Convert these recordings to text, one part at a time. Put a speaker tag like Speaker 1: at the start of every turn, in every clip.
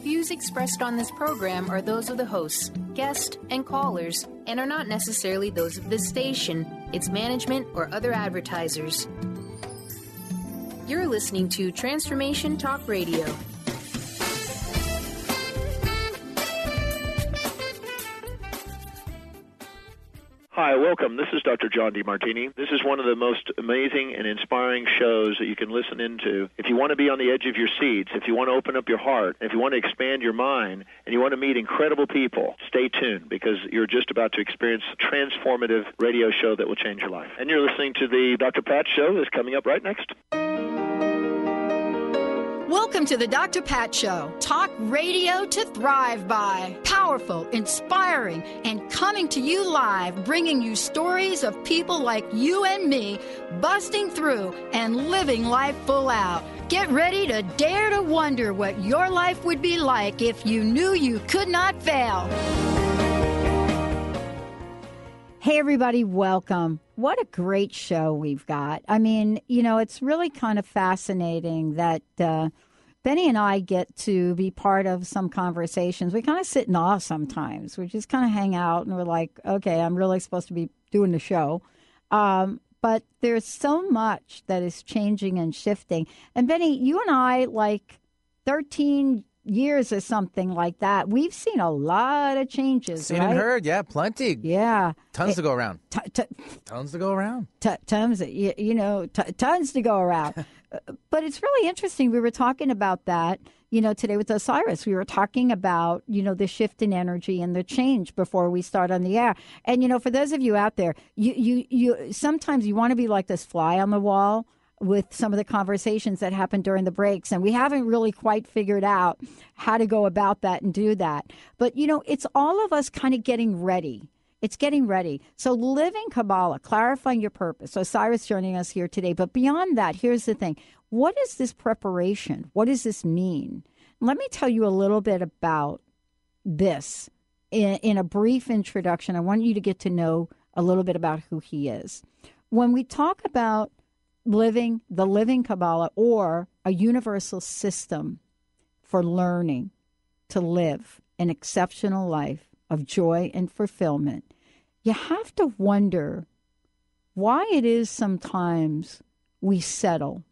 Speaker 1: views expressed on this program are those of the hosts, guests, and callers, and are not necessarily those of this station, its management, or other advertisers. You're listening to Transformation Talk Radio.
Speaker 2: Hi, welcome. This is Dr. John DeMartini. This is one of the most amazing and inspiring shows that you can listen into. If you want to be on the edge of your seats, if you want to open up your heart, if you want to expand your mind, and you want to meet incredible people, stay tuned because you're just about to experience a transformative radio show that will change your life. And you're listening to the Dr. Pat Show that's coming up right next.
Speaker 3: Welcome to the Dr. Pat Show. Talk radio to thrive by. Powerful, inspiring, and coming to you live, bringing you stories of people like you and me busting through and living life full out. Get ready to dare to wonder what your life would be like if you knew you could not fail.
Speaker 4: Hey, everybody, welcome. What a great show we've got. I mean, you know, it's really kind of fascinating that Benny and I get to be part of some conversations. We kind of sit in awe sometimes. We just kind of hang out and we're like, okay, I'm really supposed to be doing the show. But there's so much that is changing and shifting. And Benny, you and I, like 13 years or something like that, we've seen a lot of changes.
Speaker 5: Seen
Speaker 4: right?
Speaker 5: and heard, yeah, plenty.
Speaker 4: Yeah.
Speaker 5: Tons to go around. Tons to go around.
Speaker 4: Tons to go around. But it's really interesting. We were talking about that, you know, today with Osiris. We were talking about, you know, the shift in energy and the change before we start on the air. And, you know, for those of you out there, you sometimes you want to be like this fly on the wall with some of the conversations that happen during the breaks. And we haven't really quite figured out how to go about that and do that. But, you know, it's all of us kind of getting ready. It's getting ready. So Living Kabbalah, clarifying your purpose. Osiris joining us here today. But beyond that, here's the thing. What is this preparation? What does this mean? Let me tell you a little bit about this in a brief introduction. I want you to get to know a little bit about who he is. When we talk about the Living Kabbalah, or a universal system for learning to live an exceptional life of joy and fulfillment, you have to wonder why it is sometimes we settle.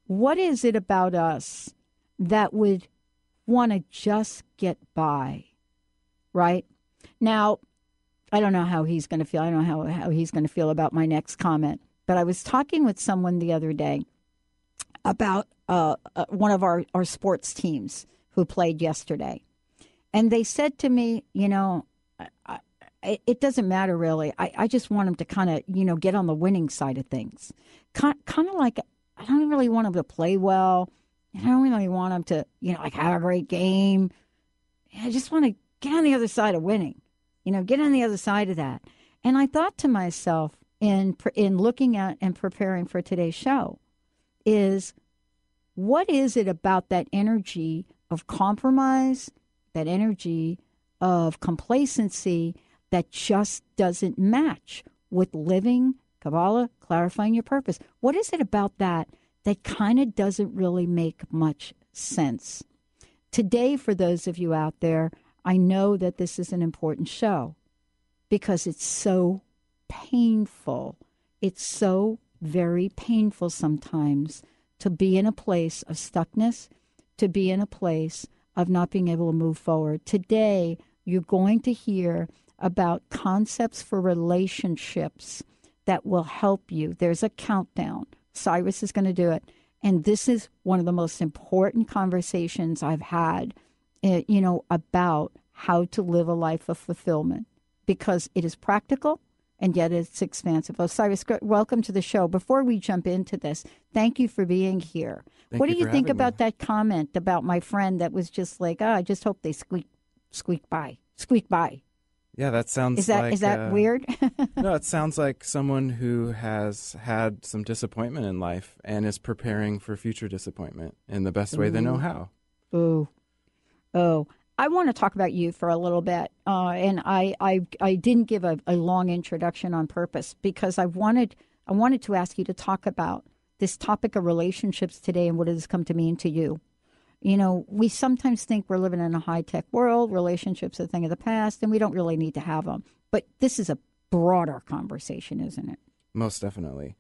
Speaker 4: What is it about us that would want to just get by, right? Now, I don't know how he's going to feel. I don't know how he's going to feel about my next comment. But I was talking with someone the other day about one of our sports teams who played yesterday. And they said to me, you know, it doesn't matter really. I just want them to kind of, you know, get on the winning side of things. Kind of like, I don't really want them to play well. I don't really want them to, you know, like have a great game. I just want to get on the other side of winning, you know, get on the other side of that. And I thought to myself, in looking at and preparing for today's show, is what is it about that energy of compromise, that energy of complacency that just doesn't match with living Kabbalah, clarifying your purpose? What is it about that kind of doesn't really make much sense? Today, for those of you out there, I know that this is an important show because it's so painful. It's so very painful sometimes to be in a place of stuckness, to be in a place of not being able to move forward. Today, you're going to hear about concepts for relationships that will help you. There's a countdown. Cyrus is going to do it. And this is one of the most important conversations I've had, you know, about how to live a life of fulfillment, because it is practical and yet it's expansive. Osiris, welcome to the show. Before we jump into this, thank you for being here. What do you think about that comment about my friend that was just like, I just hope they squeak by?
Speaker 6: Yeah, that sounds
Speaker 4: is that weird?
Speaker 6: No, it sounds like someone who has had some disappointment in life and is preparing for future disappointment in the best way they know how. Oh. I want to talk about you for a little bit, and I didn't give a long introduction on purpose because I wanted to ask you to talk about this topic of relationships today and what it has come to mean to you.
Speaker 4: We sometimes think we're living in a high-tech world, relationships are a thing of the past, and we don't really need to have them. But this is a broader conversation, isn't it?
Speaker 6: Most definitely.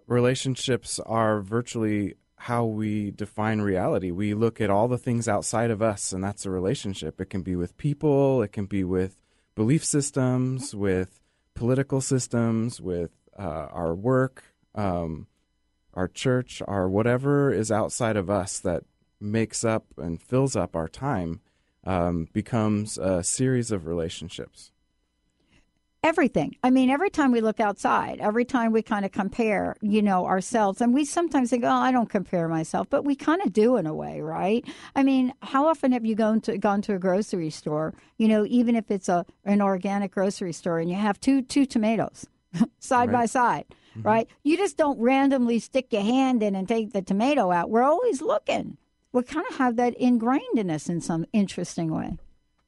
Speaker 6: Relationships are virtually how we define reality. We look at all the things outside of us, and that's a relationship. It can be with people, it can be with belief systems, with political systems, with our work, our church, our whatever is outside of us that makes up and fills up our time becomes a series of relationships.
Speaker 4: Everything. I mean, every time we look outside, every time we kind of compare, ourselves, and we sometimes think, oh, I don't compare myself, but we kind of do in a way, right? I mean, how often have you gone to a grocery store, even if it's an organic grocery store, and you have two tomatoes side by side, right? You just don't randomly stick your hand in and take the tomato out. We're always looking. We kind of have that ingrained in us in some interesting way.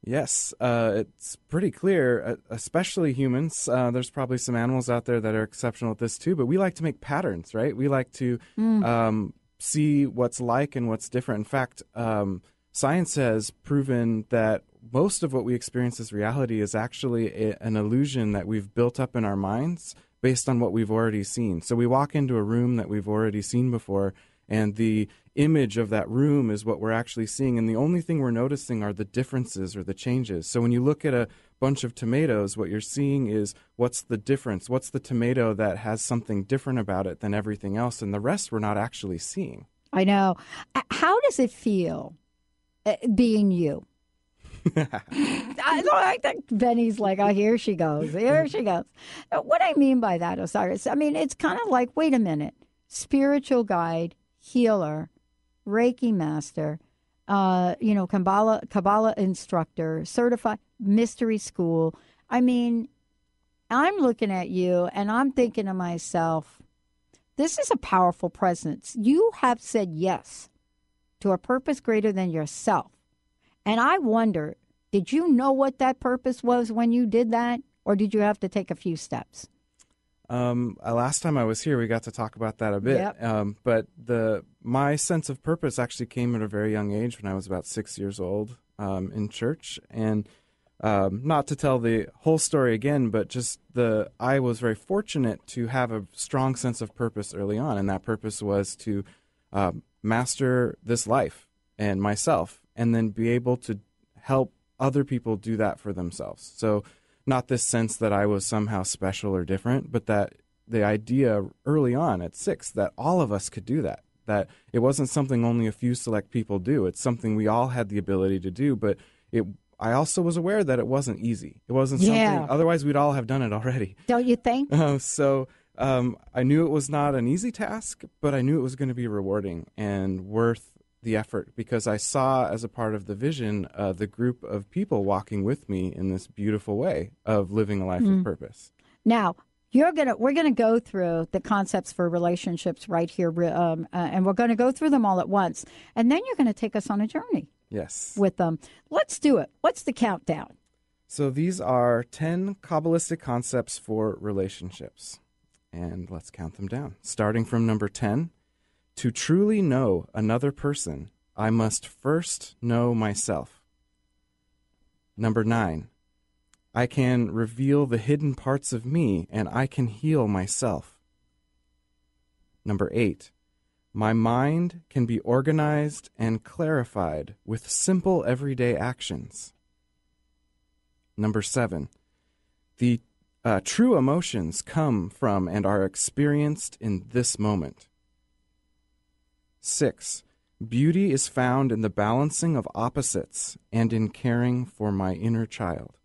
Speaker 6: Yes, it's pretty clear, especially humans. There's probably some animals out there that are exceptional at this too, but we like to make patterns, right? We like to see what's like and what's different. In fact, science has proven that most of what we experience as reality is actually an illusion that we've built up in our minds based on what we've already seen. So we walk into a room that we've already seen before, and the image of that room is what we're actually seeing. And the only thing we're noticing are the differences or the changes. So when you look at a bunch of tomatoes, what you're seeing is what's the difference? What's the tomato that has something different about it than everything else? And the rest we're not actually seeing.
Speaker 4: I know. How does it feel being you? I like that. Benny's like, oh, here she goes. Here she goes. What I mean by that, Osiris, I mean, it's kind of like, wait a minute, spiritual guide, healer, Reiki master, Kabbalah instructor, certified mystery school. I mean, I'm looking at you and I'm thinking to myself, this is a powerful presence. You have said yes to a purpose greater than yourself. And I wonder, did you know what that purpose was when you did that? Or did you have to take a few steps?
Speaker 6: Last time I was here, we got to talk about that a bit. Yep. But my sense of purpose actually came at a very young age when I was about 6 years old in church. And not to tell the whole story again, but just I was very fortunate to have a strong sense of purpose early on. And that purpose was to master this life and myself, and then be able to help other people do that for themselves. So not this sense that I was somehow special or different, but that the idea early on at 6 that all of us could do that it wasn't something only a few select people do. It's something we all had the ability to do, but I also was aware that it wasn't easy. It wasn't something, otherwise we'd all have done it already.
Speaker 4: Don't you think?
Speaker 6: I knew it was not an easy task, but I knew it was going to be rewarding and worth the effort, because I saw as a part of the vision the group of people walking with me in this beautiful way of living a life of purpose.
Speaker 4: Now, we're gonna go through the concepts for relationships right here, and we're going to go through them all at once, and then you're going to take us on a journey.
Speaker 6: Yes,
Speaker 4: with them. Let's do it. What's the countdown?
Speaker 6: So these are 10 Kabbalistic concepts for relationships, and let's count them down. Starting from number 10. To truly know another person, I must first know myself. Number 9, I can reveal the hidden parts of me and I can heal myself. Number 8, my mind can be organized and clarified with simple everyday actions. Number 7, the true emotions come from and are experienced in this moment. 6, beauty is found in the balancing of opposites and in caring for my inner child.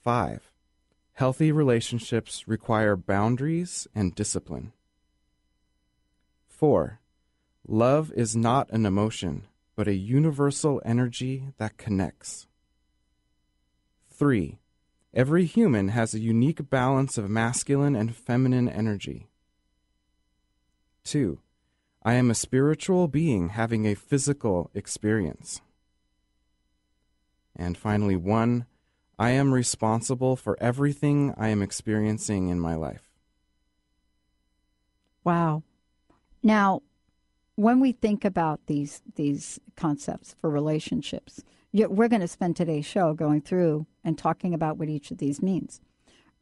Speaker 6: 5, healthy relationships require boundaries and discipline. 4, love is not an emotion, but a universal energy that connects. 3, every human has a unique balance of masculine and feminine energy. 2, I am a spiritual being having a physical experience. And finally, 1, I am responsible for everything I am experiencing in my life.
Speaker 4: Wow. Now, when we think about these concepts for relationships, we're going to spend today's show going through and talking about what each of these means.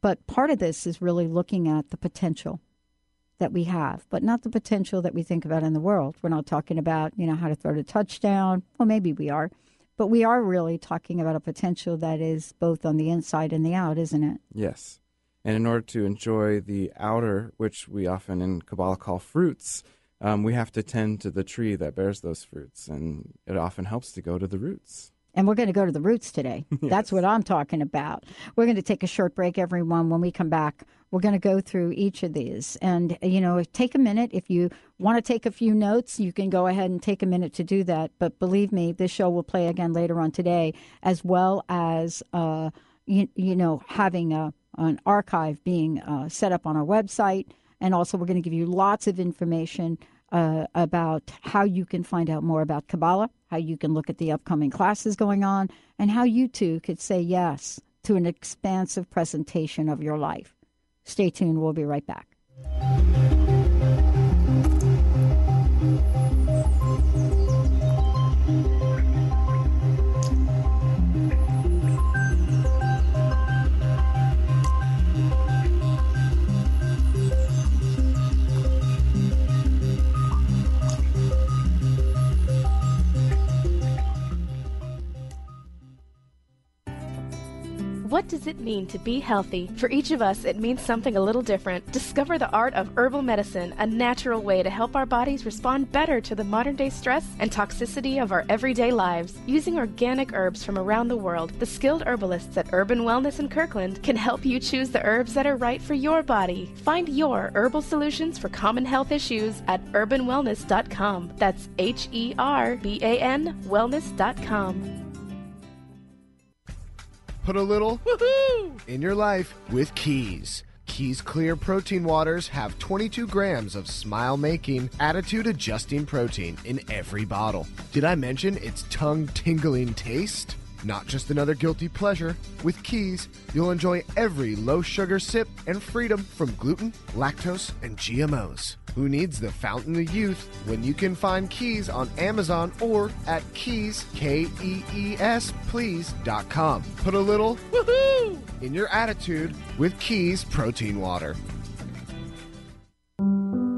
Speaker 4: But part of this is really looking at the potential that we have, but not the potential that we think about in the world. We're not talking about, how to throw the touchdown. Well, maybe we are. But we are really talking about a potential that is both on the inside and the out, isn't it?
Speaker 6: Yes. And in order to enjoy the outer, which we often in Kabbalah call fruits, we have to tend to the tree that bears those fruits. And it often helps to go to the roots.
Speaker 4: And we're going to go to the roots today. Yes. That's what I'm talking about. We're going to take a short break, everyone. When we come back, we're going to go through each of these. And, take a minute. If you want to take a few notes, you can go ahead and take a minute to do that. But believe me, this show will play again later on today, as well as, having an archive being set up on our website. And also we're going to give you lots of information about how you can find out more about Kabbalah, how you can look at the upcoming classes going on, and how you too could say yes to an expansive presentation of your life. Stay tuned. We'll be right back.
Speaker 7: What does it mean to be healthy? For each of us, it means something a little different. Discover the art of herbal medicine, a natural way to help our bodies respond better to the modern-day stress and toxicity of our everyday lives. Using organic herbs from around the world, the skilled herbalists at Urban Wellness in Kirkland can help you choose the herbs that are right for your body. Find your herbal solutions for common health issues at urbanwellness.com. That's HERBAN wellness.com.
Speaker 8: Put a little woohoo in your life with Keys. Keys Clear Protein Waters have 22 grams of smile-making, attitude-adjusting protein in every bottle. Did I mention its tongue-tingling taste? Not just another guilty pleasure. With Keys, you'll enjoy every low-sugar sip and freedom from gluten, lactose, and GMOs. Who needs the fountain of youth when you can find Keys on Amazon or at Keys, Kees, please.com. Put a little woohoo in your attitude with Keys Protein Water.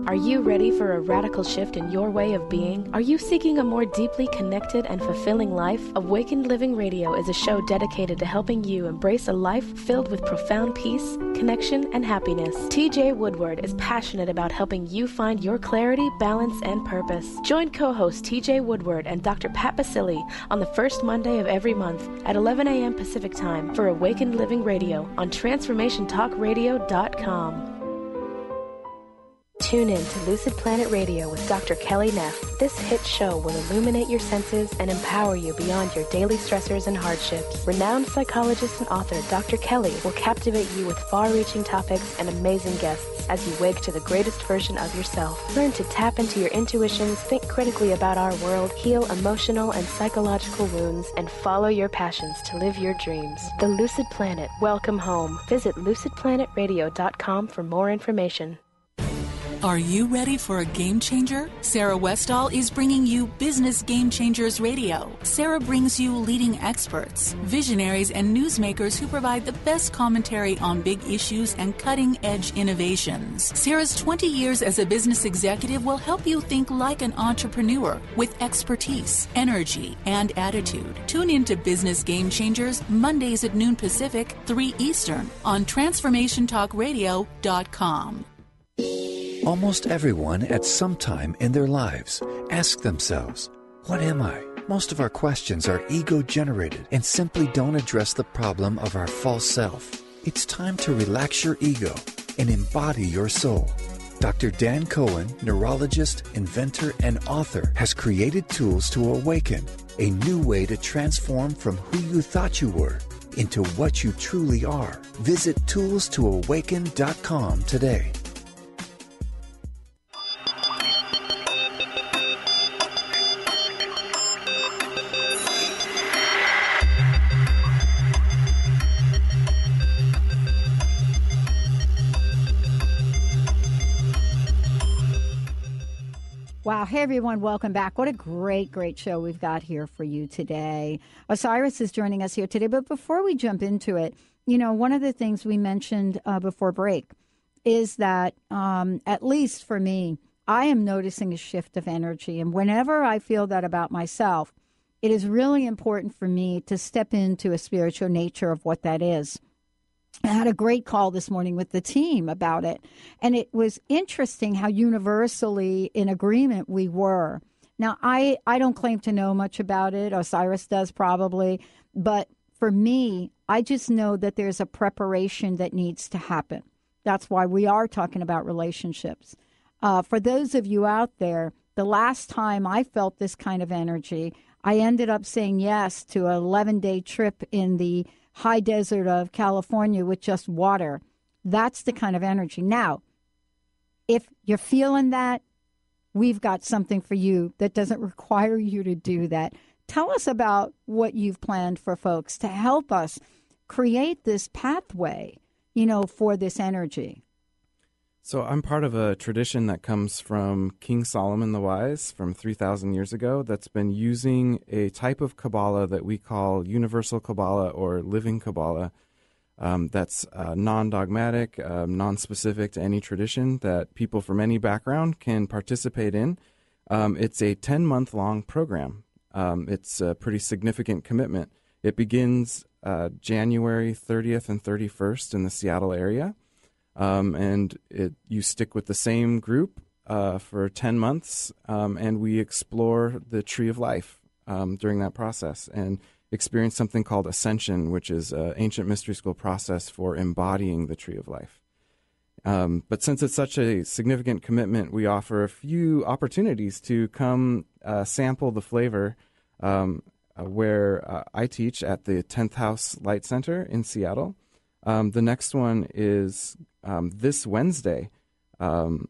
Speaker 7: Are you ready for a radical shift in your way of being? Are you seeking a more deeply connected and fulfilling life? Awakened Living Radio is a show dedicated to helping you embrace a life filled with profound peace, connection, and happiness. TJ Woodward is passionate about helping you find your clarity, balance, and purpose. Join co-host TJ Woodward and Dr. Pat Basili on the first Monday of every month at 11 a.m. Pacific Time for Awakened Living Radio on TransformationTalkRadio.com. Tune in to Lucid Planet Radio with Dr. Kelly Neff. This hit show will illuminate your senses and empower you beyond your daily stressors and hardships. Renowned psychologist and author Dr. Kelly will captivate you with far-reaching topics and amazing guests as you wake to the greatest version of yourself. Learn to tap into your intuitions, think critically about our world, heal emotional and psychological wounds, and follow your passions to live your dreams. The Lucid Planet. Welcome home. Visit lucidplanetradio.com for more information.
Speaker 9: Are you ready for a game changer? Sarah Westall is bringing you Business Game Changers Radio. Sarah brings you leading experts, visionaries, and newsmakers who provide the best commentary on big issues and cutting-edge innovations. Sarah's 20 years as a business executive will help you think like an entrepreneur with expertise, energy, and attitude. Tune in to Business Game Changers Mondays at noon Pacific, 3 Eastern on TransformationTalkRadio.com.
Speaker 10: Almost everyone at some time in their lives ask themselves, what am I? Most of our questions are ego-generated and simply don't address the problem of our false self. It's time to relax your ego and embody your soul. Dr. Dan Cohen, neurologist, inventor, and author, has created tools to awaken, a new way to transform from who you thought you were into what you truly are. Visit toolstoawaken.com today.
Speaker 4: Wow. Hey, everyone. Welcome back. What a great, great show we've got here for you today. Osiris is joining us here today. But before we jump into it, one of the things we mentioned before break is that, at least for me, I am noticing a shift of energy. And whenever I feel that about myself, it is really important for me to step into a spiritual nature of what that is. I had a great call this morning with the team about it, and it was interesting how universally in agreement we were. Now, I don't claim to know much about it. Osiris does probably, but for me, I just know that there's a preparation that needs to happen. That's why we are talking about relationships. For those of you out there, the last time I felt this kind of energy, I ended up saying yes to an 11-day trip in the high desert of California with just water. That's the kind of energy. Now, if you're feeling that, we've got something for you that doesn't require you to do that. Tell us about what you've planned for folks to help us create this pathway, for this energy.
Speaker 6: So I'm part of a tradition that comes from King Solomon the Wise from 3,000 years ago that's been using a type of Kabbalah that we call Universal Kabbalah or Living Kabbalah that's non-dogmatic, non-specific to any tradition that people from any background can participate in. It's a 10-month-long program. It's a pretty significant commitment. It begins January 30th and 31st in the Seattle area. And you stick with the same group for 10 months, and we explore the tree of life during that process and experience something called ascension, which is an ancient mystery school process for embodying the tree of life. But since it's such a significant commitment, we offer a few opportunities to come sample the flavor where I teach at the 10th House Light Center in Seattle. The next one is this Wednesday. It's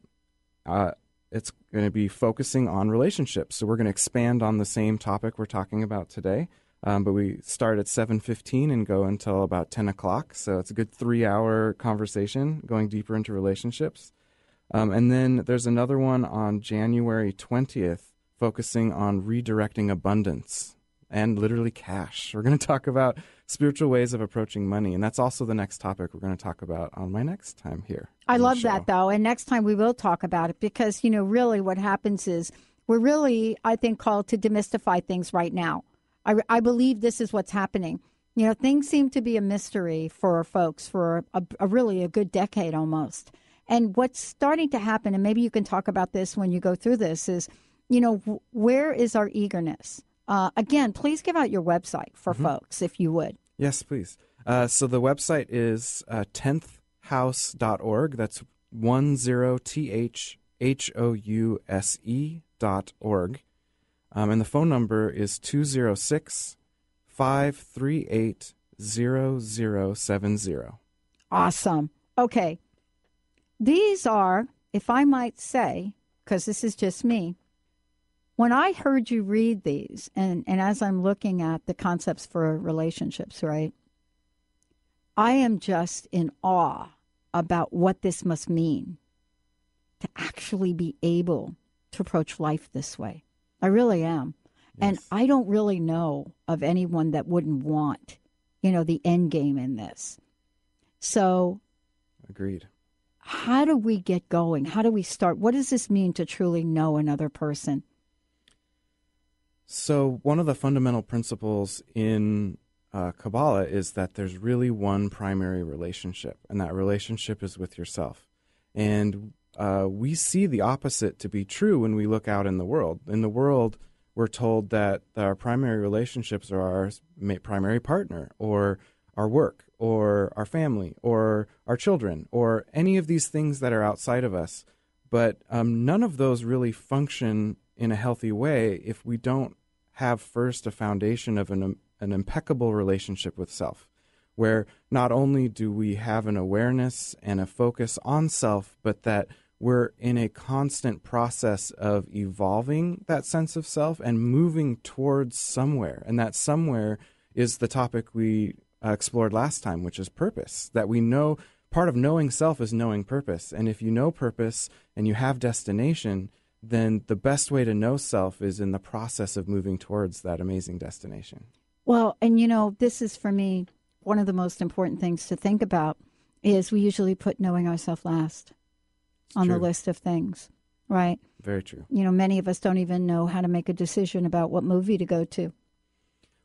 Speaker 6: going to be focusing on relationships. So we're going to expand on the same topic we're talking about today. But we start at 7:15 and go until about 10 o'clock. So it's a good 3-hour conversation going deeper into relationships. And then there's another one on January 20th focusing on redirecting abundance and literally cash. We're going to talk about spiritual ways of approaching money. And that's also the next topic we're going to talk about on my next time here.
Speaker 4: I love that, though. And next time we will talk about it because, really what happens is we're really, I think, called to demystify things right now. I believe this is what's happening. Things seem to be a mystery for folks for a really a good decade almost. And what's starting to happen, and maybe you can talk about this when you go through this, is, where is our eagerness? Again, please give out your website for folks, if you would.
Speaker 6: Yes, please. So the website is 10thhouse.org. That's 10thhouse.org. And the phone number is 206-538-0070.
Speaker 4: Awesome. Okay. These are, if I might say, because this is just me, when I heard you read these, and as I'm looking at the concepts for relationships, right, I am just in awe about what this must mean to actually be able to approach life this way. I really am. Yes. And I don't really know of anyone that wouldn't want, the end game in this. So.
Speaker 6: Agreed.
Speaker 4: How do we get going? How do we start? What does this mean to truly know another person?
Speaker 6: So one of the fundamental principles in Kabbalah is that there's really one primary relationship, and that relationship is with yourself. And we see the opposite to be true when we look out in the world. In the world, we're told that our primary relationships are our primary partner, or our work, or our family, or our children, or any of these things that are outside of us. But none of those really function in a healthy way if we don't have first a foundation of an impeccable relationship with self, where not only do we have an awareness and a focus on self, but that we're in a constant process of evolving that sense of self and moving towards somewhere. And that somewhere is the topic we explored last time, which is purpose, that we know. Part of knowing self is knowing purpose. And if you know purpose and you have destination, then the best way to know self is in the process of moving towards that amazing destination.
Speaker 4: Well, and this is for me, one of the most important things to think about is we usually put knowing ourselves last on the list of things, right?
Speaker 6: Very true.
Speaker 4: Many of us don't even know how to make a decision about what movie to go to.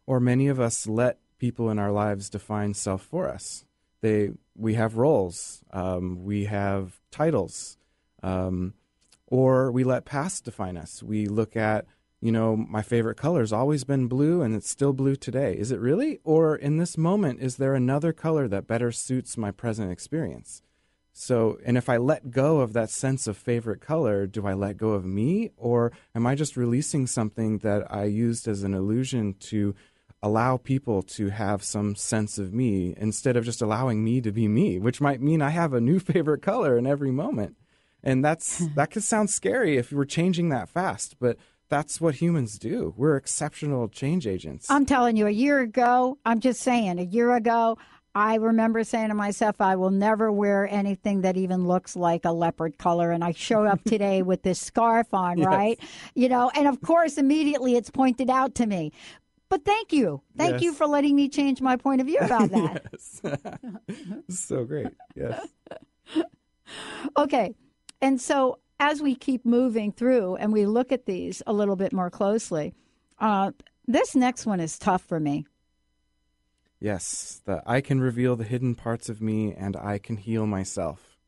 Speaker 6: Or many of us let people in our lives define self for us. We have roles, we have titles, or we let past define us. We look at, my favorite color's always been blue and it's still blue today. Is it really? Or in this moment, is there another color that better suits my present experience? So, and if I let go of that sense of favorite color, do I let go of me? Or am I just releasing something that I used as an illusion to allow people to have some sense of me instead of just allowing me to be me, which might mean I have a new favorite color in every moment. And that could sound scary if we're changing that fast, but that's what humans do. We're exceptional change agents.
Speaker 4: I'm telling you, a year ago, I remember saying to myself, I will never wear anything that even looks like a leopard color. And I show up today with this scarf on, yes. Right? And of course, immediately it's pointed out to me. But thank you. Thank you for letting me change my point of view about that.
Speaker 6: Yes. So great. Yes.
Speaker 4: Okay. And so as we keep moving through and we look at these a little bit more closely, this next one is tough for me.
Speaker 6: Yes. I can reveal the hidden parts of me and I can heal myself.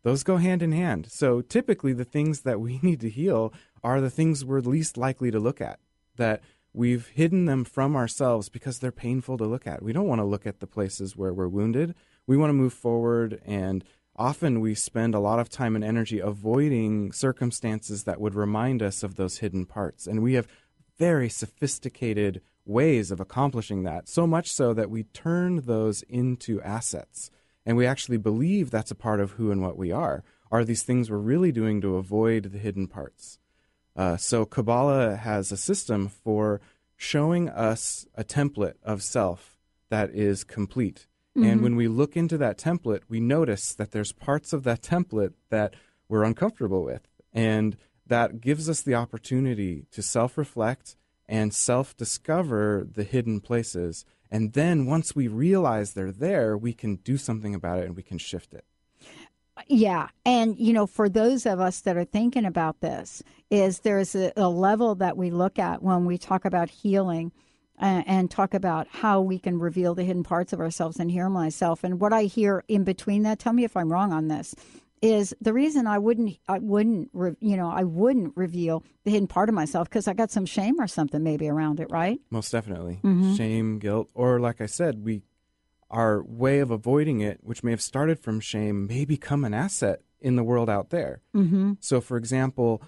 Speaker 6: Those go hand in hand. So typically the things that we need to heal are the things we're least likely to look at, that we've hidden them from ourselves because they're painful to look at. We don't want to look at the places where we're wounded. We want to move forward, and often we spend a lot of time and energy avoiding circumstances that would remind us of those hidden parts. And we have very sophisticated ways of accomplishing that, so much so that we turn those into assets. And we actually believe that's a part of who and what we are these things we're really doing to avoid the hidden parts. So Kabbalah has a system for showing us a template of self that is complete. Mm-hmm. And when we look into that template, we notice that there's parts of that template that we're uncomfortable with. And that gives us the opportunity to self-reflect and self-discover the hidden places. And then once we realize they're there, we can do something about it and we can shift it.
Speaker 4: Yeah. And, for those of us that are thinking about this, there's a level that we look at when we talk about healing and talk about how we can reveal the hidden parts of ourselves and heal myself. And what I hear in between that, tell me if I'm wrong on this, is the reason I wouldn't reveal the hidden part of myself because I got some shame or something maybe around it, right?
Speaker 6: Most definitely.
Speaker 4: Mm-hmm.
Speaker 6: Shame, guilt, or like I said, our way of avoiding it, which may have started from shame, may become an asset in the world out there.
Speaker 4: Mm-hmm.
Speaker 6: So, for example,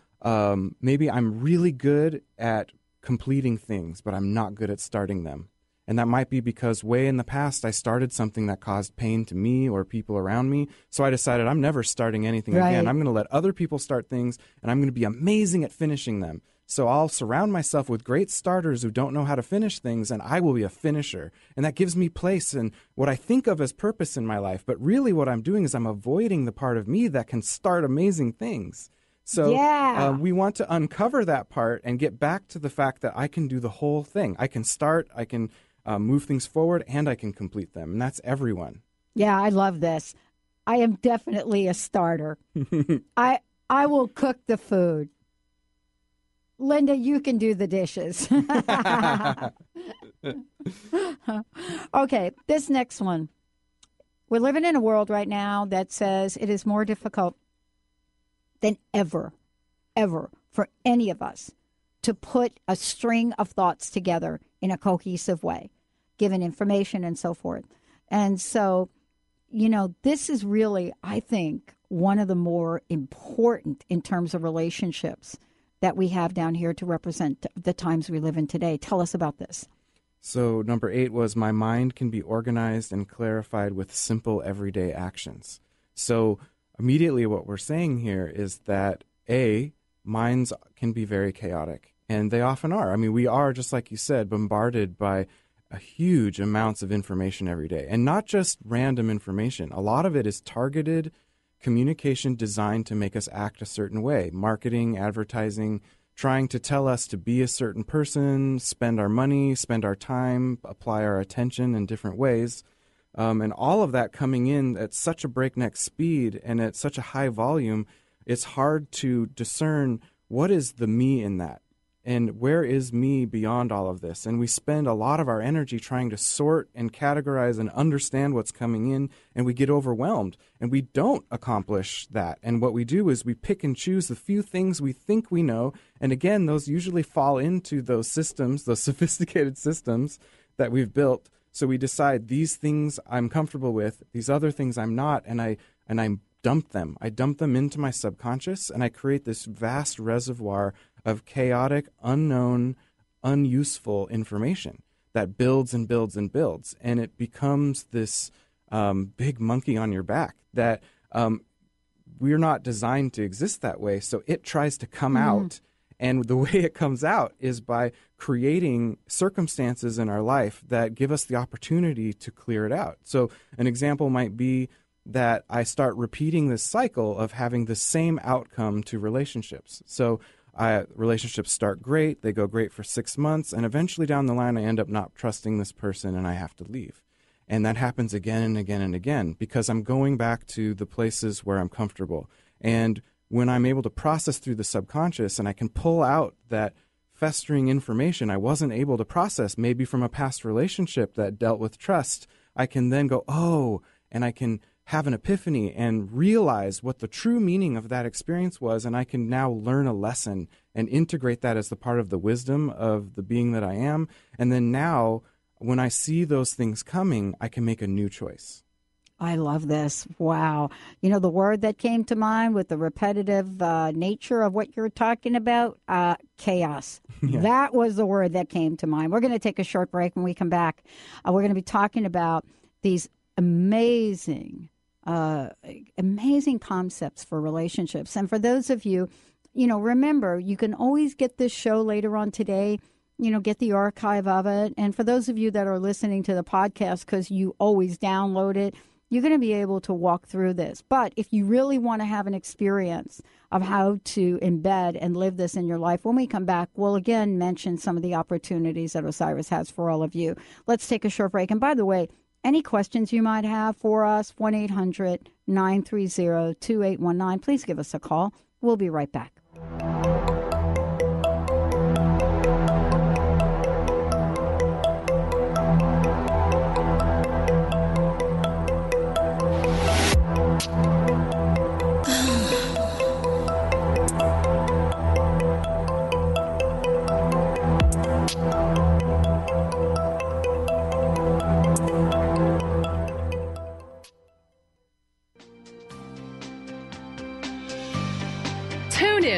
Speaker 6: maybe I'm really good at completing things, but I'm not good at starting them. And that might be because way in the past, I started something that caused pain to me or people around me. So I decided I'm never starting anything again. I'm going to let other people start things, and I'm going to be amazing at finishing them. So I'll surround myself with great starters who don't know how to finish things, and I will be a finisher. And that gives me place and what I think of as purpose in my life. But really what I'm doing is I'm avoiding the part of me that can start amazing things. So we want to uncover that part and get back to the fact that I can do the whole thing. I can start, I can move things forward, and I can complete them. And that's everyone.
Speaker 4: Yeah, I love this. I am definitely a starter. I will cook the food. Linda, you can do the dishes. Okay, this next one. We're living in a world right now that says it is more difficult than ever for any of us to put a string of thoughts together in a cohesive way, given information and so forth. And so, this is really, I think, one of the more important in terms of relationships that we have down here to represent the times we live in today. Tell us about this.
Speaker 6: So number 8 was my mind can be organized and clarified with simple everyday actions. So immediately what we're saying here is that minds can be very chaotic, and they often are. I mean, we are, just like you said, bombarded by a huge amounts of information every day, and not just random information. A lot of it is targeted communication designed to make us act a certain way. Marketing, advertising, trying to tell us to be a certain person, spend our money, spend our time, apply our attention in different ways. And all of that coming in at such a breakneck speed and at such a high volume, it's hard to discern what is the me in that and where is me beyond all of this. And we spend a lot of our energy trying to sort and categorize and understand what's coming in, and we get overwhelmed and we don't accomplish that. And what we do is we pick and choose the few things we think we know. And again, those usually fall into those systems, those sophisticated systems that we've built. So we decide these things I'm comfortable with, these other things I'm not, and I dump them. I dump them into my subconscious, and I create this vast reservoir of chaotic, unknown, unuseful information that builds and builds and builds. And it becomes this big monkey on your back that we're not designed to exist that way. So it tries to come out. And the way it comes out is by creating circumstances in our life that give us the opportunity to clear it out. So an example might be that I start repeating this cycle of having the same outcome to relationships. So relationships start great, they go great for 6 months, and eventually down the line I end up not trusting this person and I have to leave. And that happens again and again and again because I'm going back to the places where I'm comfortable. And when I'm able to process through the subconscious and I can pull out that festering information I wasn't able to process, maybe from a past relationship that dealt with trust, I can then go, oh, and I can have an epiphany and realize what the true meaning of that experience was, and I can now learn a lesson and integrate that as the part of the wisdom of the being that I am. And then now, when I see those things coming, I can make a new choice.
Speaker 4: I love this. Wow. You know, the word that came to mind with the repetitive nature of what you're talking about, chaos. Yeah. That was the word that came to mind. We're going to take a short break. When we come back, we're going to be talking about these amazing concepts for relationships. And for those of you, remember, you can always get this show later on today. Get the archive of it. And for those of you that are listening to the podcast, because you always download it, you're going to be able to walk through this. But if you really want to have an experience of how to embed and live this in your life, when we come back, we'll again mention some of the opportunities that Osiris has for all of you. Let's take a short break. And by the way, any questions you might have for us, 1-800-930-2819. Please give us a call. We'll be right back.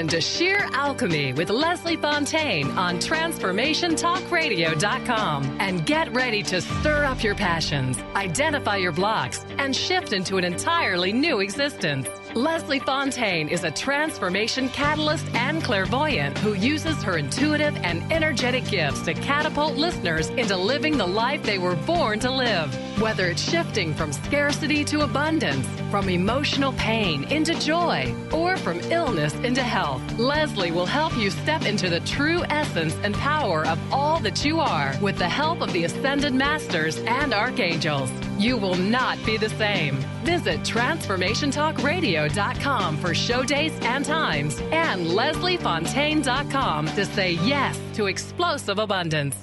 Speaker 11: To Sheer Alchemy with Leslie Fontaine on TransformationTalkRadio.com and get ready to stir up your passions, identify your blocks, and shift into an entirely new existence. Leslie Fontaine is a transformation catalyst and clairvoyant who uses her intuitive and energetic gifts to catapult listeners into living the life they were born to live. Whether it's shifting from scarcity to abundance, from emotional pain into joy, or from illness into health, Leslie will help you step into the true essence and power of all that you are with the help of the Ascended Masters and Archangels. You will not be the same. Visit TransformationTalkRadio.com for show dates and times and LeslieFontaine.com to say yes to explosive abundance.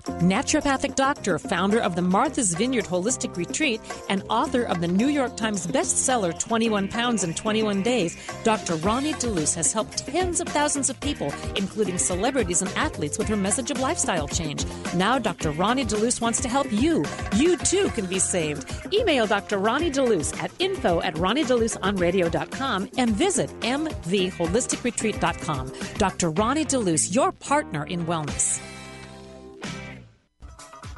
Speaker 12: Naturopathic doctor, founder of the Martha's Vineyard Holistic Retreat, and author of the New York Times bestseller 21 Pounds in 21 Days, Dr. Ronnie DeLuce has helped tens of thousands of people, including celebrities and athletes, with her message of lifestyle change. Now Dr. Ronnie DeLuce wants to help you. You too can be saved. Email Dr. Ronnie DeLuce at info@RonnieDeLuceOnRadio.com and visit mtheholisticretreat.com. Dr. Ronnie DeLuce, your partner in wellness.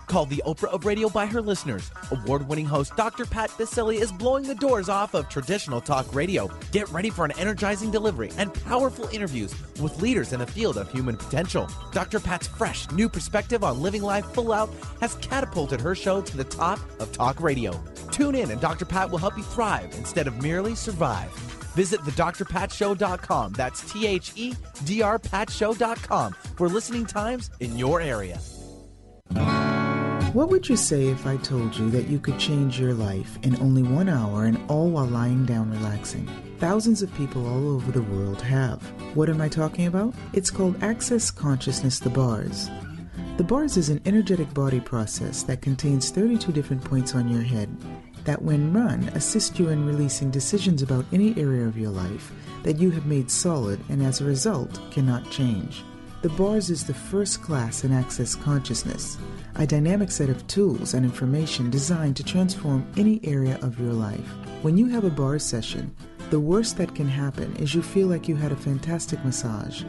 Speaker 13: Called the Oprah of radio by her listeners, award-winning host Dr. Pat Baccili is blowing the doors off of traditional talk radio. Get ready for an energizing delivery and powerful interviews with leaders in the field of human potential. Dr. Pat's fresh, new perspective on living life full out has catapulted her show to the top of talk radio. Tune in and Dr. Pat will help you thrive instead of merely survive. Visit thedrpatshow.com. That's THEDRPatShow.com for listening times in your area.
Speaker 14: What would you say if I told you that you could change your life in only 1 hour and all while lying down relaxing? Thousands of people all over the world have. What am I talking about? It's called Access Consciousness, the bars. The bars is an energetic body process that contains 32 different points on your head that, when run, assist you in releasing decisions about any area of your life that you have made solid and as a result cannot change. The bars is the first class in Access Consciousness, a dynamic set of tools and information designed to transform any area of your life. When you have a bars session, the worst that can happen is you feel like you had a fantastic massage.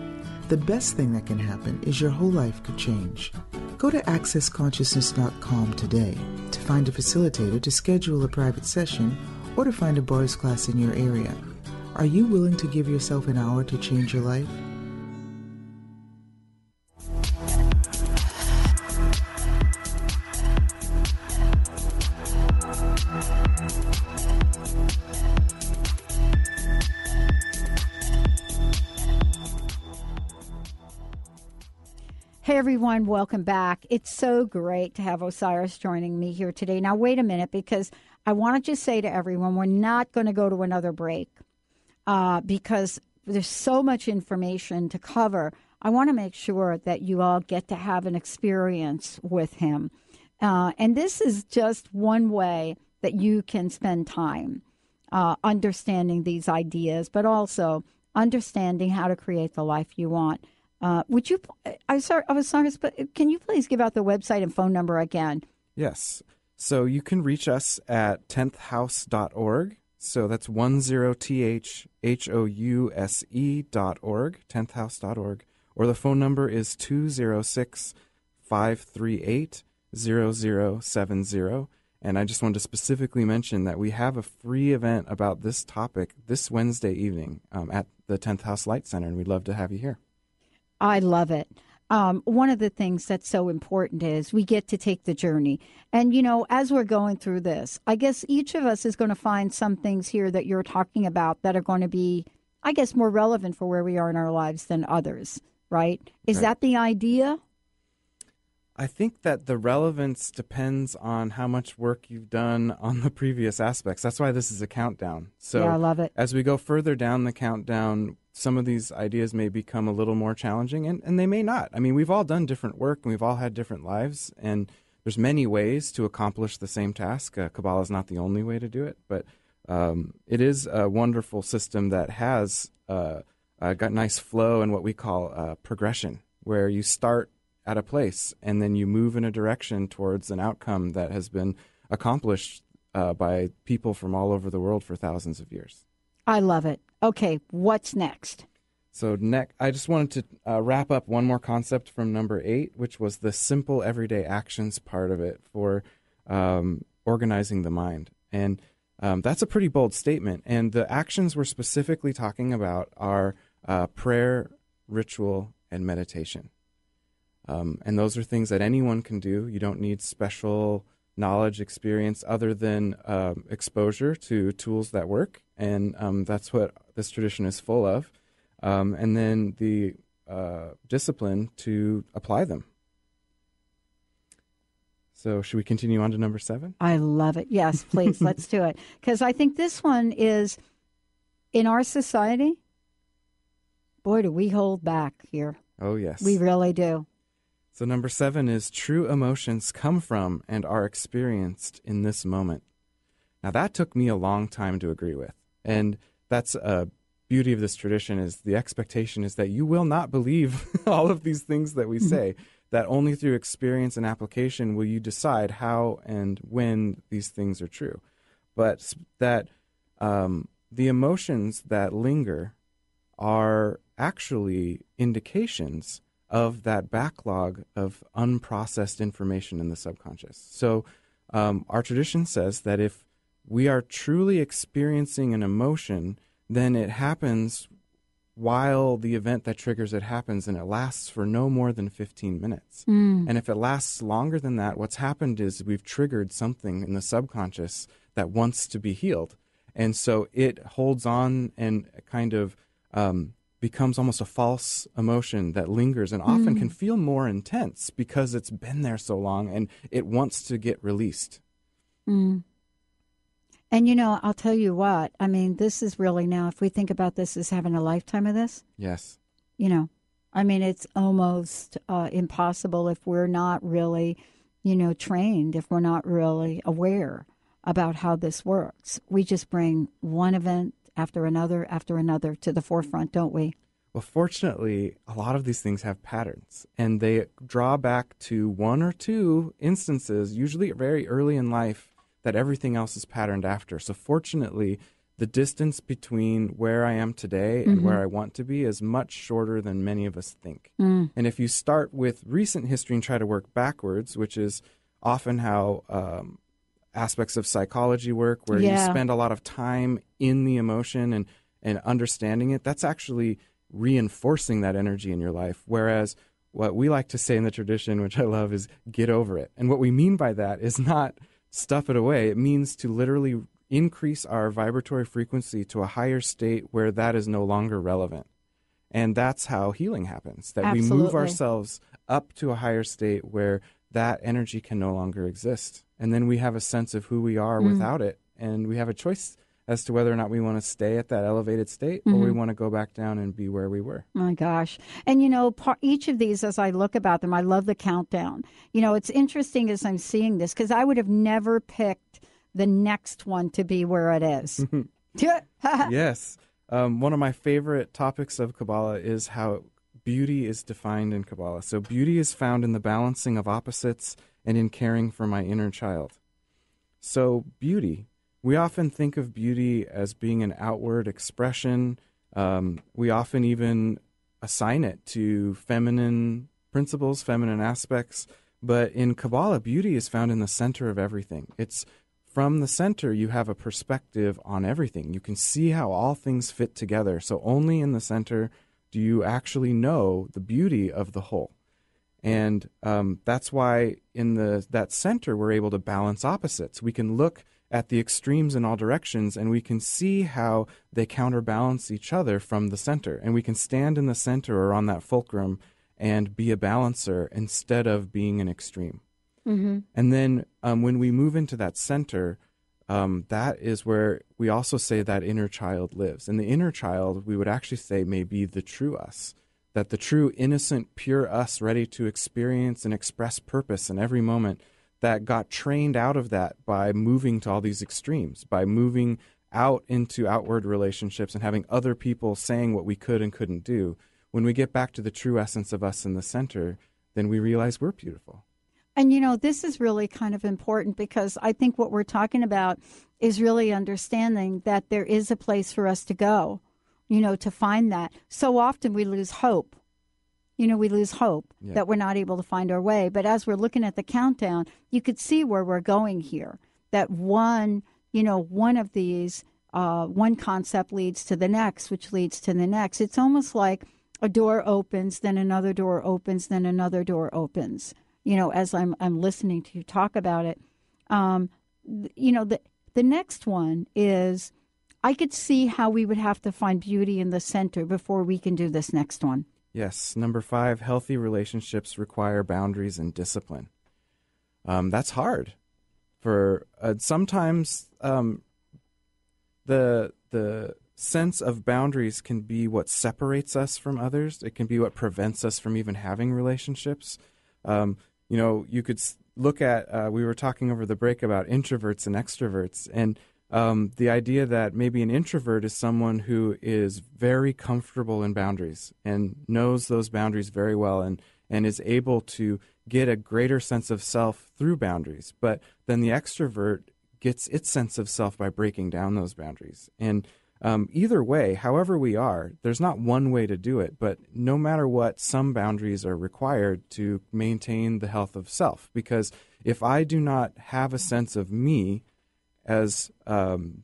Speaker 14: The best thing that can happen is your whole life could change. Go to accessconsciousness.com today to find a facilitator to schedule a private session or to find a bars class in your area. Are you willing to give yourself an hour to change your life?
Speaker 4: Hey everyone, welcome back. It's so great to have Osiris joining me here today. Now wait a minute, because I want to just say to everyone, we're not going to go to another break because there's so much information to cover. I want to make sure that you all get to have an experience with him. And this is just one way that you can spend time understanding these ideas, but also understanding how to create the life you want. Would you, Osiris, but can you please give out the website and phone number again?
Speaker 6: Yes. So you can reach us at 10thhouse.org. So that's 10thhouse.org, 10thhouse.org. Or the phone number is 206-538-0070. And I just wanted to specifically mention that we have a free event about this topic this Wednesday evening at the 10th House Light Center, and we'd love to have you here.
Speaker 4: I love it. One of the things that's so important is we get to take the journey. And, you know, as we're going through this, I guess each of us is going to find some things here that you're talking about that are going to be, I guess, more relevant for where we are in our lives than others, right? Is that the idea?
Speaker 6: I think that the relevance depends on how much work you've done on the previous aspects. That's why this is a countdown. So
Speaker 4: yeah, I love it.
Speaker 6: As we go further down the countdown, some of these ideas may become a little more challenging, and they may not. I mean, we've all done different work, and we've all had different lives, and there's many ways to accomplish the same task. Kabbalah is not the only way to do it, but it is a wonderful system that has got nice flow and what we call progression, where you start at a place and then you move in a direction towards an outcome that has been accomplished by people from all over the world for thousands of years.
Speaker 4: I love it. Okay, what's next?
Speaker 6: So I just wanted to wrap up one more concept from number 8, which was the simple everyday actions part of it for organizing the mind. And that's a pretty bold statement. And the actions we're specifically talking about are prayer, ritual, and meditation. And those are things that anyone can do. You don't need special knowledge, experience, other than exposure to tools that work. And that's what this tradition is full of. And then the discipline to apply them. So should we continue on to number 7?
Speaker 4: I love it. Yes, please. Let's do it. Because I think this one is, in our society, boy, do we hold back here.
Speaker 6: Oh, yes.
Speaker 4: We really do.
Speaker 6: So number 7 is true emotions come from and are experienced in this moment. Now, that took me a long time to agree with. And that's a beauty of this tradition, is the expectation is that you will not believe all of these things that we say, that only through experience and application will you decide how and when these things are true. But that the emotions that linger are actually indications of that backlog of unprocessed information in the subconscious. So our tradition says that if we are truly experiencing an emotion, then it happens while the event that triggers it happens, and it lasts for no more than 15 minutes. And if it lasts longer than that, what's happened is we've triggered something in the subconscious that wants to be healed. And so it holds on and kind of becomes almost a false emotion that lingers and often can feel more intense because it's been there so long and it wants to get released.
Speaker 4: Mm. And, you know, I'll tell you what, I mean, this is really now, if we think about this as having a lifetime of this.
Speaker 6: Yes.
Speaker 4: You know, I mean, it's almost impossible if we're not really, you know, trained, if we're not really aware about how this works. We just bring one event after another to the forefront, don't we?
Speaker 6: Well, fortunately, a lot of these things have patterns, and they draw back to one or two instances, usually very early in life, that everything else is patterned after. So fortunately, the distance between where I am today and where I want to be is much shorter than many of us think. And if you start with recent history and try to work backwards, which is often how aspects of psychology work, where you spend a lot of time in the emotion and understanding it, that's actually reinforcing that energy in your life. Whereas what we like to say in the tradition, which I love, is get over it. And what we mean by that is not stuff it away. It means to literally increase our vibratory frequency to a higher state where that is no longer relevant. And that's how healing happens, that we move ourselves up to a higher state where that energy can no longer exist. And then we have a sense of who we are without it. And we have a choice as to whether or not we want to stay at that elevated state or we want to go back down and be where we were.
Speaker 4: My gosh. And, you know, each of these, as I look about them, I love the countdown. You know, it's interesting as I'm seeing this, because I would have never picked the next one to be where it is.
Speaker 6: Yes. One of my favorite topics of Kabbalah is how beauty is defined in Kabbalah. So beauty is found in the balancing of opposites and in caring for my inner child. So beauty, we often think of beauty as being an outward expression. We often even assign it to feminine principles, feminine aspects. But in Kabbalah, beauty is found in the center of everything. It's from the center, you have a perspective on everything. You can see how all things fit together. So only in the center do you actually know the beauty of the whole. And that's why in that center, we're able to balance opposites. We can look at the extremes in all directions, and we can see how they counterbalance each other from the center. And we can stand in the center or on that fulcrum and be a balancer instead of being an extreme. And then when we move into that center, that is where we also say that inner child lives. And the inner child, we would actually say, may be the true us, that the true, innocent, pure us, ready to experience and express purpose in every moment, that got trained out of that by moving to all these extremes, by moving out into outward relationships and having other people saying what we could and couldn't do. When we get back to the true essence of us in the center, then we realize we're beautiful.
Speaker 4: And, you know, this is really kind of important, because I think what we're talking about is really understanding that there is a place for us to go, you know, to find that. So often we lose hope. You know, we lose hope that we're not able to find our way. But as we're looking at the countdown, you could see where we're going here, that one of these, one concept leads to the next, which leads to the next. It's almost like a door opens, then another door opens, then another door opens. You know, as I'm listening to you talk about it, you know, the next one is, I could see how we would have to find beauty in the center before we can do this next one.
Speaker 6: Yes. Number 5, healthy relationships require boundaries and discipline. That's hard. For sometimes the sense of boundaries can be what separates us from others. It can be what prevents us from even having relationships. You know, you could look at, we were talking over the break about introverts and extroverts, and the idea that maybe an introvert is someone who is very comfortable in boundaries and knows those boundaries very well and is able to get a greater sense of self through boundaries. But then the extrovert gets its sense of self by breaking down those boundaries. And either way, however we are, there's not one way to do it, but no matter what, some boundaries are required to maintain the health of self. Because if I do not have a sense of me as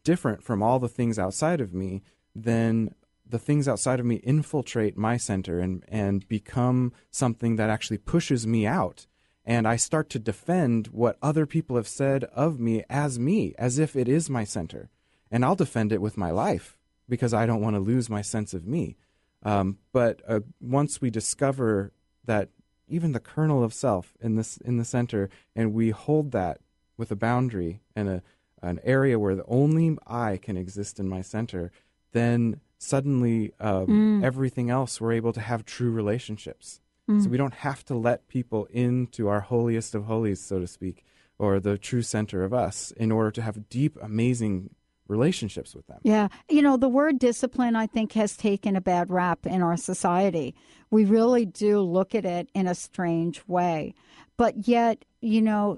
Speaker 6: different from all the things outside of me, then the things outside of me infiltrate my center and become something that actually pushes me out. And I start to defend what other people have said of me, as if it is my center. And I'll defend it with my life because I don't want to lose my sense of me. But once we discover that even the kernel of self in the center, and we hold that with a boundary and an area where the only I can exist in my center, then suddenly everything else, we're able to have true relationships. So we don't have to let people into our holiest of holies, so to speak, or the true center of us in order to have deep, amazing relationships with them.
Speaker 4: Yeah. The word discipline, I think, has taken a bad rap in our society. We really do look at it in a strange way. But yet,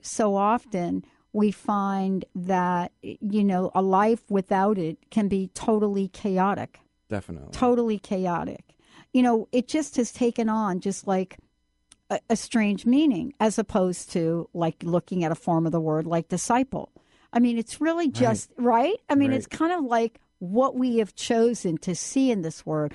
Speaker 4: so often we find that, a life without it can be totally chaotic.
Speaker 6: Definitely.
Speaker 4: Totally chaotic. It just has taken on just like a strange meaning, as opposed to like looking at a form of the word like disciple. I mean, it's really just, right? I mean, It's kind of like what we have chosen to see in this word.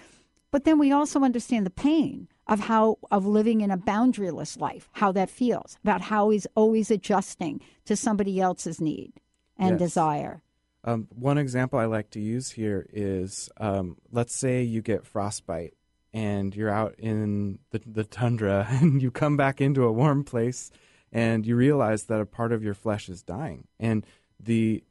Speaker 4: But then we also understand the pain of living in a boundaryless life, how that feels, about how he's always adjusting to somebody else's need and desire.
Speaker 6: One example I like to use here is, let's say you get frostbite and you're out in the tundra and you come back into a warm place and you realize that a part of your flesh is dying. And the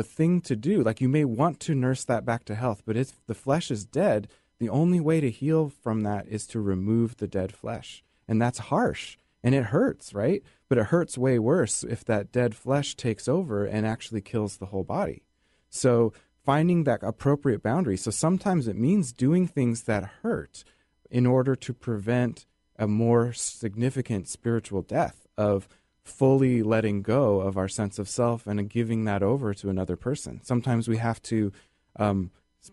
Speaker 6: thing to do, like, you may want to nurse that back to health, but if the flesh is dead, the only way to heal from that is to remove the dead flesh. And that's harsh and it hurts, right? But it hurts way worse if that dead flesh takes over and actually kills the whole body. So finding that appropriate boundary. So sometimes it means doing things that hurt in order to prevent a more significant spiritual death of fully letting go of our sense of self and giving that over to another person. Sometimes we have to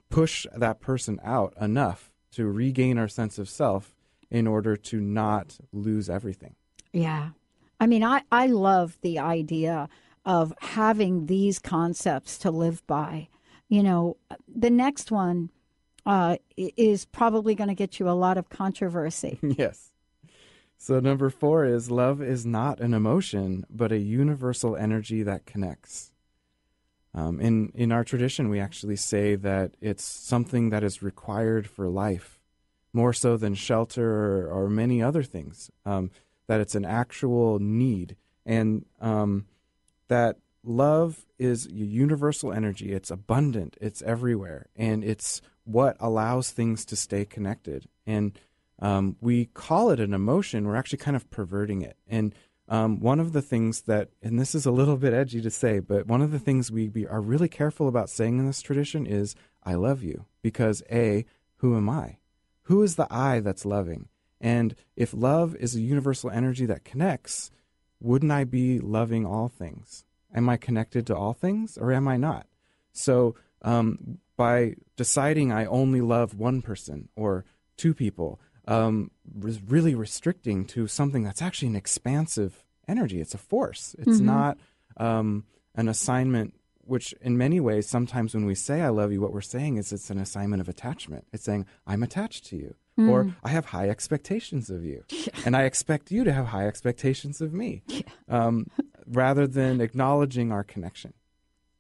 Speaker 6: push that person out enough to regain our sense of self in order to not lose everything.
Speaker 4: Yeah. I mean, I love the idea of having these concepts to live by. The next one is probably going to get you a lot of controversy.
Speaker 6: Yes. So number 4 is love is not an emotion, but a universal energy that connects. In our tradition, we actually say that it's something that is required for life, more so than shelter or many other things, that it's an actual need. And that love is a universal energy. It's abundant. It's everywhere. And it's what allows things to stay connected. And we call it an emotion. We're actually kind of perverting it. And one of the things that, and this is a little bit edgy to say, but one of the things we are really careful about saying in this tradition is, I love you. Because A, who am I? Who is the I that's loving? And if love is a universal energy that connects, wouldn't I be loving all things? Am I connected to all things or am I not? So by deciding I only love one person or two people, really restricting to something that's actually an expansive energy. It's a force. It's not an assignment, which in many ways, sometimes when we say I love you, what we're saying is it's an assignment of attachment. It's saying I'm attached to you, or I have high expectations of you, and I expect you to have high expectations of me, rather than acknowledging our connection.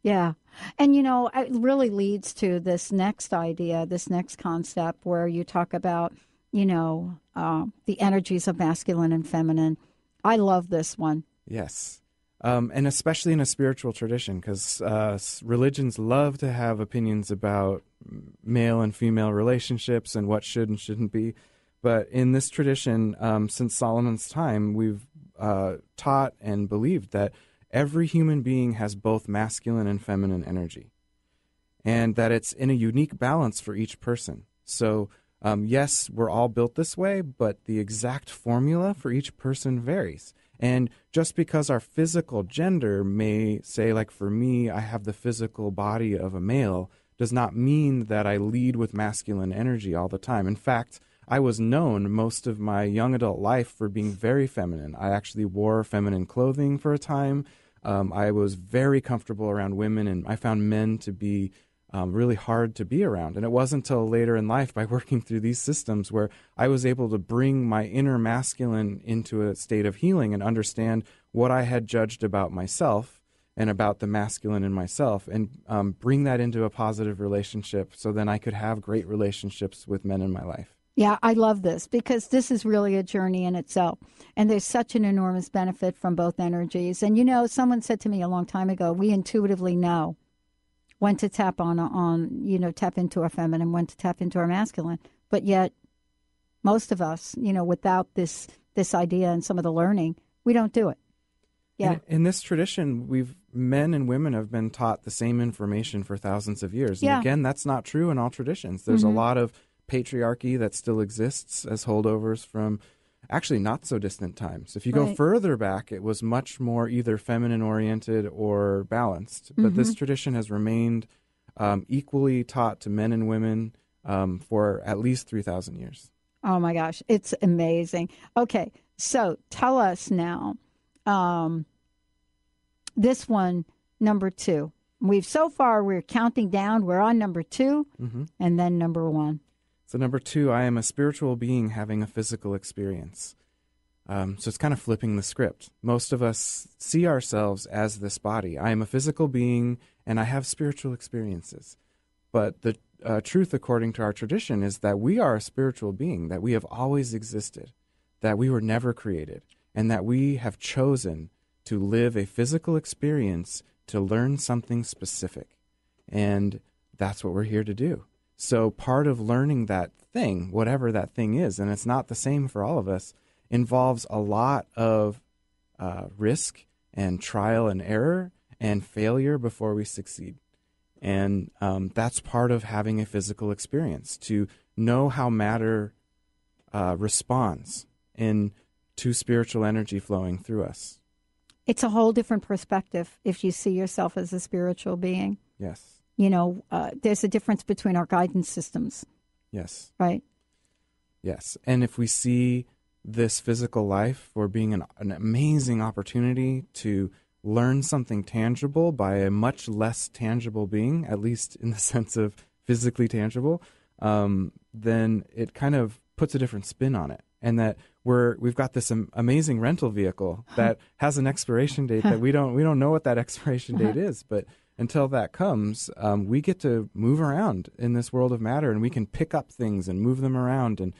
Speaker 4: Yeah. And, it really leads to this next idea, this next concept where you talk about, the energies of masculine and feminine. I love this one.
Speaker 6: Yes. And especially in a spiritual tradition, because religions love to have opinions about male and female relationships and what should and shouldn't be. But in this tradition, since Solomon's time, we've taught and believed that every human being has both masculine and feminine energy, and that it's in a unique balance for each person. So, yes, we're all built this way, but the exact formula for each person varies. And just because our physical gender may say, like for me, I have the physical body of a male, does not mean that I lead with masculine energy all the time. In fact, I was known most of my young adult life for being very feminine. I actually wore feminine clothing for a time. I was very comfortable around women, and I found men to be really hard to be around. And it wasn't until later in life, by working through these systems, where I was able to bring my inner masculine into a state of healing and understand what I had judged about myself and about the masculine in myself, and bring that into a positive relationship, so then I could have great relationships with men in my life.
Speaker 4: Yeah, I love this, because this is really a journey in itself. And there's such an enormous benefit from both energies. And, someone said to me a long time ago, we intuitively know when to tap tap into our feminine, when to tap into our masculine. But yet, most of us, without this idea and some of the learning, we don't do it. Yeah.
Speaker 6: In this tradition, men and women have been taught the same information for thousands of years. And again, that's not true in all traditions. There's a lot of patriarchy that still exists as holdovers from actually not so distant times. If you go further back, it was much more either feminine oriented or balanced. But this tradition has remained equally taught to men and women for at least 3,000 years. Oh my gosh, it's amazing. Okay, so tell us now, this one, number 2. We're counting down. We're on number 2, and then number 1. So number 2, I am a spiritual being having a physical experience. So it's kind of flipping the script. Most of us see ourselves as this body. I am a physical being, and I have spiritual experiences. But the truth, according to our tradition, is that we are a spiritual being, that we have always existed, that we were never created, and that we have chosen to live a physical experience to learn something specific. And that's what we're here to do. So part of learning that thing, whatever that thing is, and it's not the same for all of us, involves a lot of risk and trial and error and failure before we succeed. And that's part of having a physical experience, to know how matter responds to spiritual energy flowing through us. It's a whole different perspective if you see yourself as a spiritual being. Yes. There's a difference between our guidance systems. Yes. Right? Yes. And if we see this physical life for being an amazing opportunity to learn something tangible by a much less tangible being, at least in the sense of physically tangible, then it kind of puts a different spin on it. And that we've got this amazing rental vehicle that has an expiration date that we don't know what that expiration date is, but until that comes, we get to move around in this world of matter, and we can pick up things and move them around and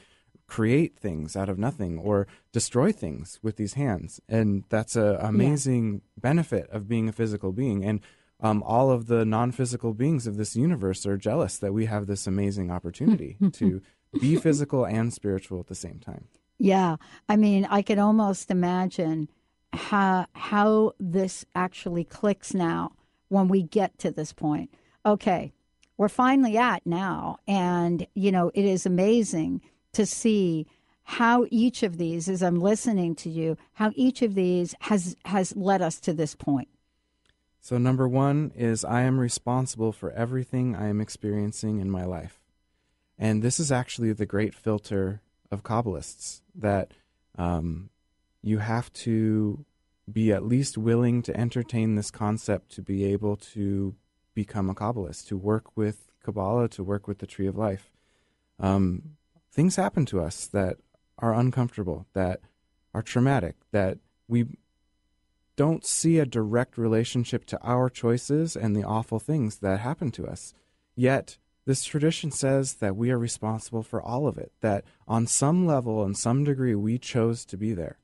Speaker 6: create things out of nothing or destroy things with these hands. And that's an amazing benefit of being a physical being. And all of the non-physical beings of this universe are jealous that we have this amazing opportunity to be physical and spiritual at the same time. Yeah. I mean, I can almost imagine how this actually clicks now when we get to this point. Okay, we're finally at now. And, it is amazing to see how each of these, as I'm listening to you, how each of these has led us to this point. So number 1 is I am responsible for everything I am experiencing in my life. And this is actually the great filter of Kabbalists, that you have to be at least willing to entertain this concept to be able to become a Kabbalist, to work with Kabbalah, to work with the Tree of Life. Things happen to us that are uncomfortable, that are traumatic, that we don't see a direct relationship to our choices and the awful things that happen to us. Yet, this tradition says that we are responsible for all of it, that on some level, in some degree, we chose to be there.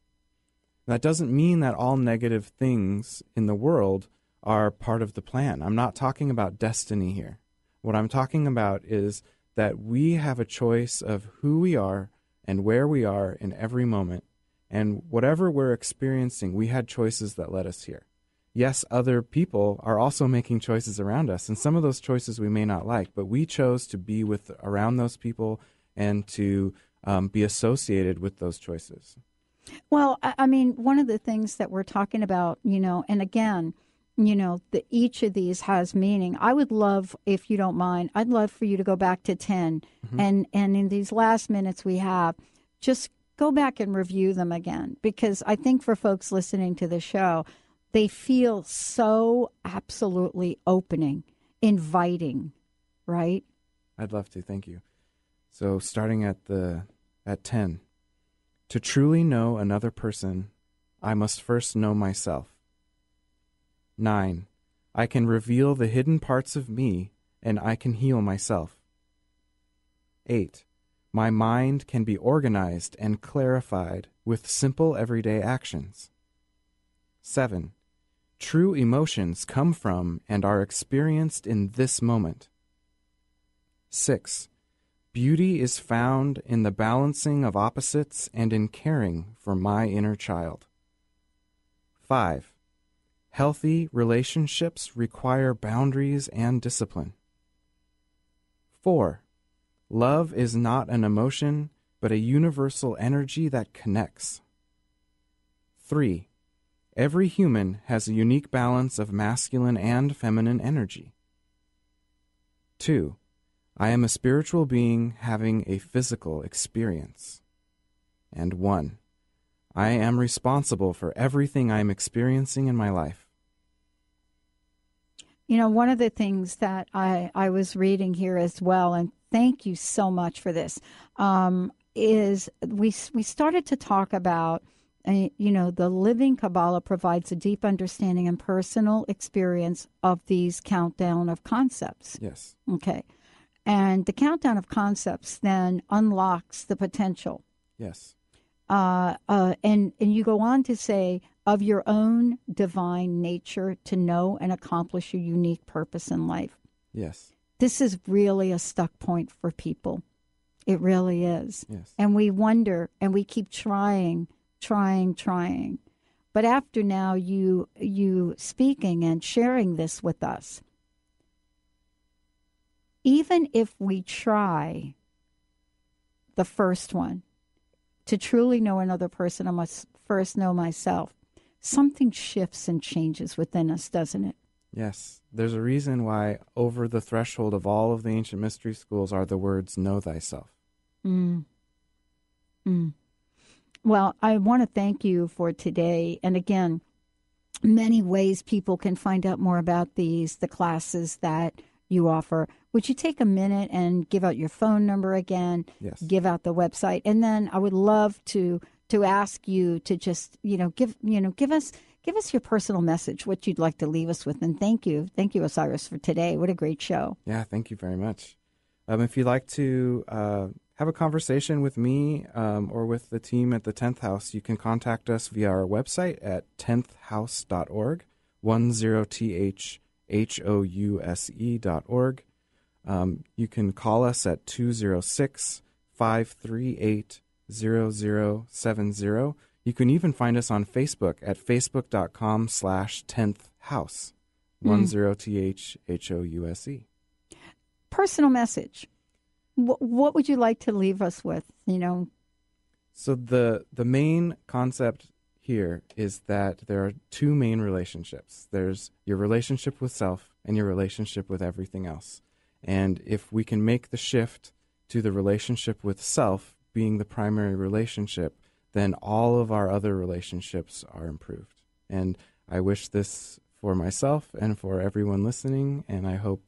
Speaker 6: That doesn't mean that all negative things in the world are part of the plan. I'm not talking about destiny here. What I'm talking about is that we have a choice of who we are and where we are in every moment. And whatever we're experiencing, we had choices that led us here. Yes, other people are also making choices around us, and some of those choices we may not like, but we chose to be around those people and to be associated with those choices. Well, I mean, one of the things that we're talking about, and again, each of these has meaning. I would love, if you don't mind, I'd love for you to go back to 10, and in these last minutes we have, just go back and review them again, because I think for folks listening to the show, they feel so absolutely opening, inviting,
Speaker 4: right?
Speaker 6: I'd love to. Thank you. So starting at 10, to truly know another person, I must first know myself. 9, I can reveal the hidden parts of me, and I can heal myself. 8, my mind can be organized and clarified with simple everyday actions. 7, true emotions come from and are experienced in this moment. 6, beauty is found in the balancing of opposites and in caring for my inner child. 5, healthy relationships require boundaries and discipline. 4, love is not an emotion, but a universal energy that connects. 3, every human has a unique balance of masculine and feminine energy. 2, I am a spiritual being having a physical experience. And 1, I am responsible for everything I am experiencing in my life.
Speaker 4: You know, one of the things that I was reading here as well, and thank you so much for this, is we started to talk about, the Living Kabbalah provides a deep understanding and personal experience of these countdown of concepts.
Speaker 6: Yes.
Speaker 4: Okay. And the countdown of concepts then unlocks the potential.
Speaker 6: Yes.
Speaker 4: And you go on to say, of your own divine nature to know and accomplish your unique purpose in life.
Speaker 6: Yes.
Speaker 4: This is really a stuck point for people. It really is.
Speaker 6: Yes.
Speaker 4: And we wonder, and we keep trying. But after now you speaking and sharing this with us, even if we try the first one, to truly know another person, I must first know myself, something shifts and changes within us, doesn't it?
Speaker 6: Yes. There's a reason why over the threshold of all of the ancient mystery schools are the words, know thyself.
Speaker 4: Well, I want to thank you for today. And again, many ways people can find out more about the classes that you offer. Would you take a minute and give out your phone number again?
Speaker 6: Yes.
Speaker 4: Give out the website, and then I would love to ask you to just give us your personal message, what you'd like to leave us with. And thank you, Osiris, for today. What a great show!
Speaker 6: Yeah, thank you very much. If you'd like to have a conversation with me or with the team at the 10th House, you can contact us via our website at 10thhouse.org, 10thouse.org. You can call us at 206-538-0070. You can even find us on Facebook at facebook.com/10thhouse, 10thouse.
Speaker 4: Personal message. What would you like to leave us with?
Speaker 6: So the main concept here is that there are two main relationships. There's your relationship with self and your relationship with everything else. And if we can make the shift to the relationship with self being the primary relationship, then all of our other relationships are improved. And I wish this for myself and for everyone listening, and I hope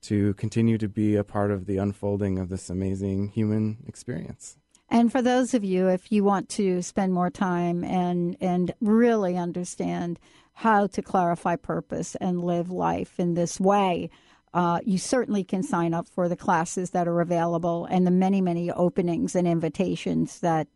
Speaker 6: to continue to be a part of the unfolding of this amazing human experience.
Speaker 4: And for those of you, if you want to spend more time and really understand how to clarify purpose and live life in this way, you certainly can sign up for the classes that are available and the many, many openings and invitations that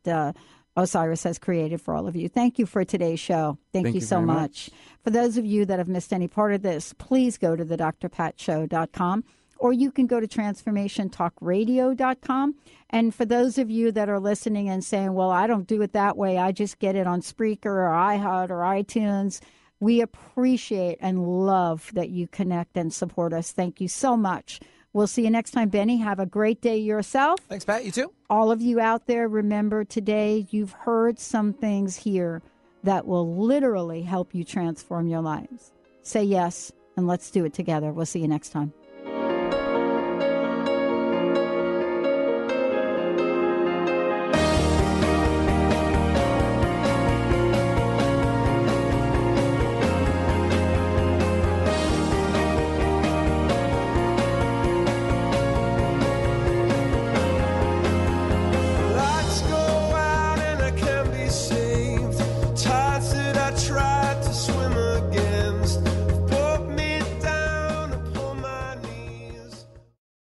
Speaker 4: Osiris has created for all of you. Thank you for today's show. Thank you so much. For those of you that have missed any part of this, please go to thedrpatshow.com, or you can go to transformationtalkradio.com. And for those of you that are listening and saying, well, I don't do it that way, I just get it on Spreaker or iHeart or iTunes, we appreciate and love that you connect and support us. Thank you so much. We'll see you next time, Benny. Have a great day yourself.
Speaker 5: Thanks, Pat. You too.
Speaker 4: All of you out there, remember today you've heard some things here that will literally help you transform your lives. Say yes, and let's do it together. We'll see you next time.